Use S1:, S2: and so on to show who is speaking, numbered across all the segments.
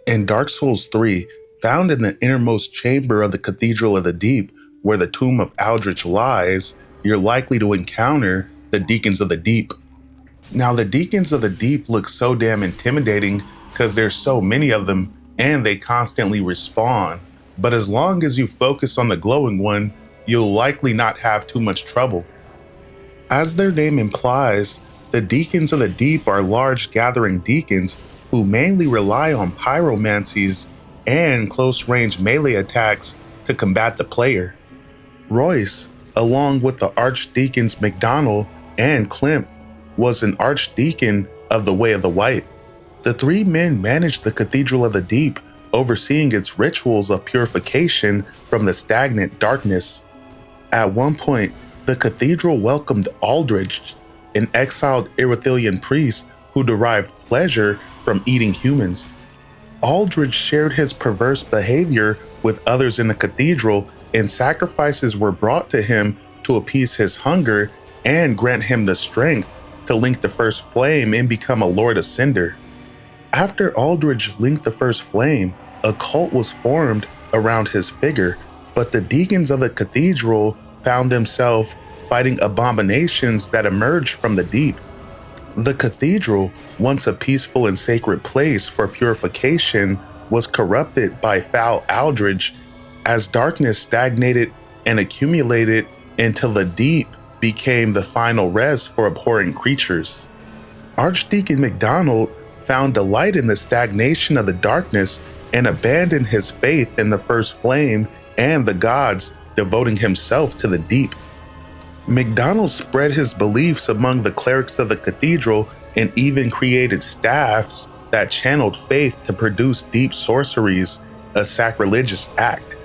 S1: In Dark Souls 3, found in the innermost chamber of the Cathedral of the Deep, where the tomb of Aldrich lies, you're likely to encounter the Deacons of the Deep. Now, the Deacons of the Deep look so damn intimidating because there's so many of them and they constantly respawn. But as long as you focus on the glowing one, you'll likely not have too much trouble. As their name implies, the Deacons of the Deep are large gathering deacons who mainly rely on pyromancies and close-range melee attacks to combat the player. Royce, along with the Archdeacons MacDonald and Klimt, was an Archdeacon of the Way of the White. The three men managed the Cathedral of the Deep, overseeing its rituals of purification from the stagnant darkness. At one point, the cathedral welcomed Aldrich, an exiled Erythelian priest who derived pleasure from eating humans. Aldrich shared his perverse behavior with others in the cathedral, and sacrifices were brought to him to appease his hunger and grant him the strength to link the first flame and become a Lord of Cinder. After Aldrich linked the first flame, a cult was formed around his figure, but the deacons of the cathedral found themselves fighting abominations that emerged from the deep. The cathedral, once a peaceful and sacred place for purification, was corrupted by foul Aldrich as darkness stagnated and accumulated until the deep became the final rest for abhorrent creatures. Archdeacon MacDonald found delight in the stagnation of the darkness and abandoned his faith in the first flame and the gods, devoting himself to the deep. MacDonald spread his beliefs among the clerics of the cathedral and even created staffs that channeled faith to produce deep sorceries, a sacrilegious act.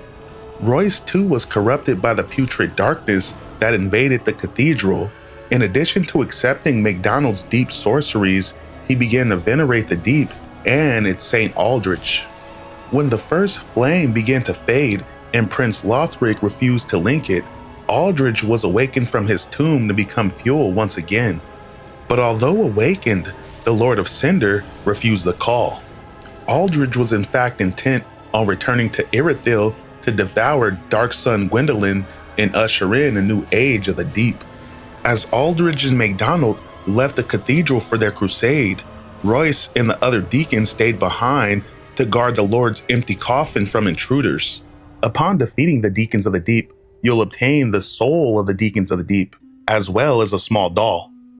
S1: Royce too was corrupted by the putrid darkness that invaded the cathedral. In addition to accepting MacDonald's deep sorceries, he began to venerate the deep and its Saint Aldrich. When the first flame began to fade and Prince Lothric refused to link it, Aldrich was awakened from his tomb to become fuel once again. But although awakened, the Lord of Cinder refused the call. Aldrich was in fact intent on returning to Irithyll to devour Dark Sun Gwendolyn and usher in a new age of the deep. As Aldrich and MacDonald left the cathedral for their crusade, Royce and the other deacons stayed behind to guard the Lord's empty coffin from intruders. Upon defeating the Deacons of the Deep, you'll obtain the soul of the Deacons of the Deep, as well as a small doll.